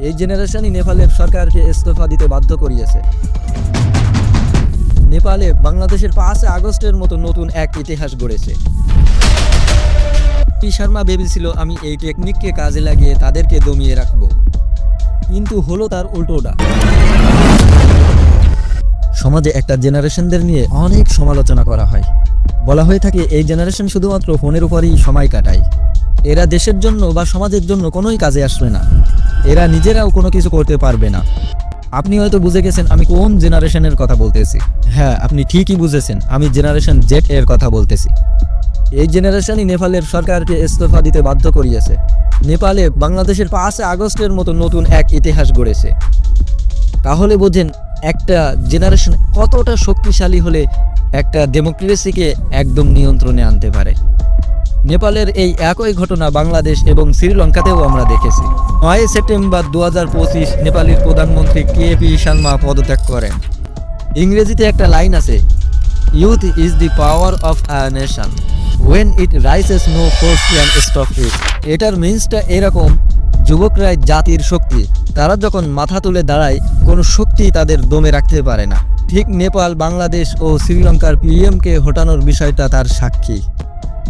এই জেনারেশনই নেপালের সরকারকে ইস্তফা দিতে বাধ্য করিয়েছে। নেপালে বাংলাদেশের 5 আগস্টের মতো নতুন এক ইতিহাস গড়েছে। পি শর্মা ভেবেছিল আমি এই টেকনিককে কাজে লাগিয়ে তাদেরকে দমিয়ে রাখব, কিন্তু হলো তার উল্টোটা। সমাজে একটা জেনারেশনদের নিয়ে অনেক সমালোচনা করা হয়। বলা হয়ে থাকে এই জেনারেশন শুধুমাত্র ফোনের উপরই সময় কাটায়, এরা দেশের জন্য বা সমাজের জন্য কোনোই কাজে আসবে না, এরা নিজেরাও কোনো কিছু করতে পারবে না। আপনি হয়তো বুঝে গেছেন আমি কোন জেনারেশনের কথা বলতেছি। হ্যাঁ, আপনি ঠিকই বুঝেছেন, আমি জেনারেশন জেড এর কথা বলতেছি। এই জেনারেশনই নেপালের সরকারকে ইস্তফা দিতে বাধ্য করিয়েছে। নেপালে বাংলাদেশের 5 আগস্টের মতো নতুন এক ইতিহাস গড়েছে। তাহলে বোঝেন একটা জেনারেশন কতটা শক্তিশালী হলে একটা ডেমোক্রেসিকে একদম নিয়ন্ত্রণে আনতে পারে। নেপালের এই একই ঘটনা বাংলাদেশ এবং শ্রীলঙ্কাতেও আমরা দেখেছি। 9 সেপ্টেম্বর 2025 নেপালের প্রধানমন্ত্রী কেপি শর্মা পদত্যাগ করেন। ইংরেজিতে একটা লাইন আছে, youth is the power of a nation, when it rises no force can stop it. এটার মিন্সটা এরকম, যুবকরাই জাতির শক্তি, তারা যখন মাথা তুলে দাঁড়ায় কোনো শক্তি তাদের দমে রাখতে পারে না। ঠিক নেপাল, বাংলাদেশ ও শ্রীলঙ্কার পিএমকে হটানোর বিষয়টা তার সাক্ষী।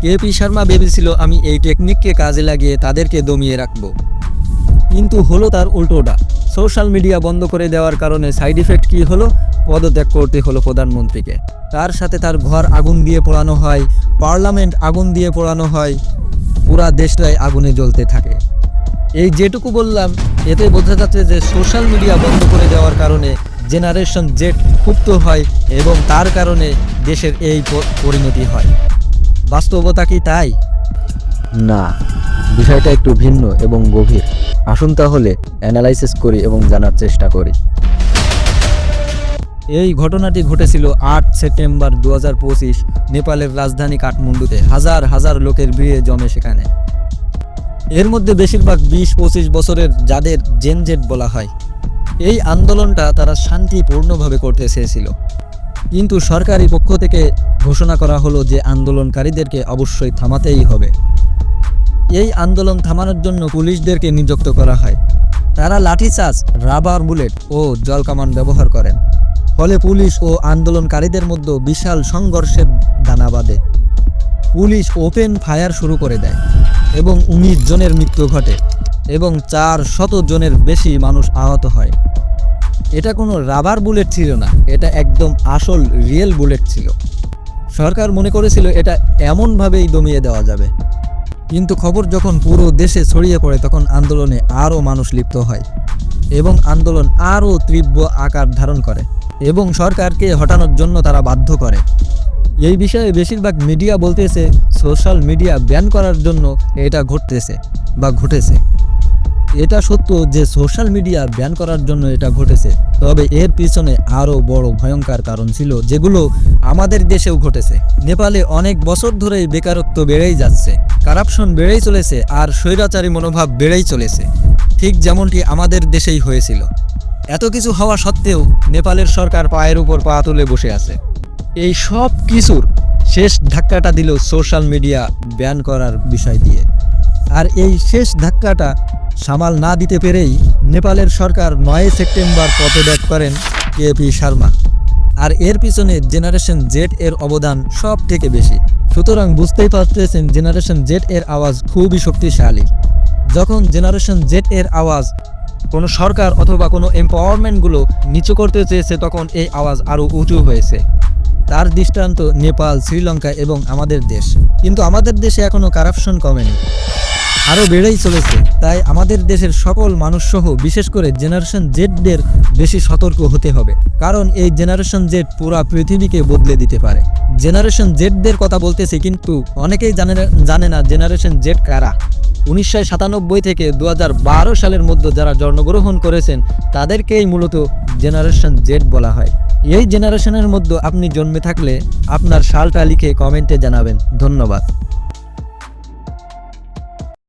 কেপি শর্মা ভেবেছিল আমি এই টেকনিককে কাজে লাগিয়ে তাদেরকে দমিয়ে রাখব, কিন্তু হলো তার উল্টোটা। সোশ্যাল মিডিয়া বন্ধ করে দেওয়ার কারণে সাইড ইফেক্ট কী হলো? পদত্যাগ করতে হলো প্রধানমন্ত্রীকে। তার সাথে তার ঘর আগুন দিয়ে পোড়ানো হয়, পার্লামেন্ট আগুন দিয়ে পোড়ানো হয়, পুরা দেশটাই আগুনে জ্বলতে থাকে। এই যেটুকু বললাম এতে বোঝা যাচ্ছে যে সোশ্যাল মিডিয়া বন্ধ করে দেওয়ার কারণে জেনারেশন জেড ক্ষুব্ধ হয় এবং তার কারণে দেশের এই পরিণতি হয়। বাস্তবতা কি তাই? না, বিষয়টা একটু ভিন্ন এবং গভীর। আসুন তাহলে অ্যানালাইসিস করি এবং জানার চেষ্টা করি। এই ঘটনাটি ঘটেছিল 8 সেপ্টেম্বর 2025 নেপালের রাজধানী কাঠমান্ডুতে। হাজার হাজার লোকের ভিড়ে জমে সেখানে। এর মধ্যে বেশিরভাগ 20-25 বছরের, যাদের জেন জেড বলা হয়। এই আন্দোলনটা তারা শান্তিপূর্ণভাবে করতে চেয়েছিল, কিন্তু সরকারি পক্ষ থেকে ঘোষণা করা হলো যে আন্দোলনকারীদেরকে অবশ্যই থামাতেই হবে। এই আন্দোলন থামানোর জন্য পুলিশদেরকে নিযুক্ত করা হয়। তারা লাঠিচার্জ, রাবার বুলেট ও জলকামান ব্যবহার করেন। ফলে পুলিশ ও আন্দোলনকারীদের মধ্যে বিশাল সংঘর্ষের দানা বাঁধে। পুলিশ ওপেন ফায়ার শুরু করে দেয় এবং 19 জনের মৃত্যু ঘটে এবং 400 জনের বেশি মানুষ আহত হয়। এটা কোনো রাবার বুলেট ছিল না, এটা একদম আসল রিয়েল বুলেট ছিল। সরকার মনে করেছিল এটা এমনভাবেই দমিয়ে দেওয়া যাবে, কিন্তু খবর যখন পুরো দেশে ছড়িয়ে পড়ে তখন আন্দোলনে আরও মানুষ লিপ্ত হয় এবং আন্দোলন আরও তীব্র আকার ধারণ করে এবং সরকারকে হটানোর জন্য তারা বাধ্য করে। এই বিষয়ে বেশিরভাগ মিডিয়া বলতেছে সোশ্যাল মিডিয়া ব্যান করার জন্য এটা ঘটেছে। এটা সত্য যে সোশ্যাল মিডিয়া ব্যান করার জন্য এটা ঘটেছে, তবে এর পিছনে আরও বড় ভয়ঙ্কর কারণ ছিল যেগুলো আমাদের দেশেও ঘটেছে। নেপালে অনেক বছর ধরেই বেকারত্ব বেড়েই যাচ্ছে, কারাপশন বেড়েই চলেছে আর স্বৈরাচারী মনোভাব বেড়েই চলেছে, ঠিক যেমনটি আমাদের দেশেই হয়েছিল। এত কিছু হওয়া সত্ত্বেও নেপালের সরকার পায়ের উপর পা তুলে বসে আছে। এই সব কিছুর শেষ ধাক্কাটা দিল সোশ্যাল মিডিয়া ব্যান করার বিষয় দিয়ে। আর এই শেষ ধাক্কাটা সামাল না দিতে পেরেই নেপালের সরকার 9 সেপ্টেম্বর পদত্যাগ করেন কেপি শর্মা। আর এর পিছনে জেনারেশন জেড এর অবদান সব থেকে বেশি। সুতরাং বুঝতেই পারতেছেন জেনারেশন জেড এর আওয়াজ খুবই শক্তিশালী। যখন জেনারেশন জেড এর আওয়াজ কোনো সরকার অথবা কোনো এম্পাওয়ারমেন্টগুলো নিচু করতে চেয়েছে, তখন এই আওয়াজ আরও উঁচু হয়েছে। তার দৃষ্টান্ত নেপাল, শ্রীলঙ্কা এবং আমাদের দেশ। কিন্তু আমাদের দেশে এখনও কারাপশন কমেনি, আরও বেড়েই চলেছে। তাই আমাদের দেশের সকল মানুষ সহ বিশেষ করে জেনারেশন জেডদের বেশি সতর্ক হতে হবে, কারণ এই জেনারেশন জেড পুরা পৃথিবীকে বদলে দিতে পারে। জেনারেশন জেডদের কথা বলতেছি, কিন্তু অনেকেই জানে না জেনারেশন জেড কারা। 1997 থেকে 2012 সালের মধ্যে যারা জন্মগ্রহণ করেছেন তাদেরকেই মূলত জেনারেশন জেড বলা হয়। এই জেনারেশনের মধ্যে আপনি জন্মে থাকলে আপনার সালটা লিখে কমেন্টে জানাবেন। ধন্যবাদ।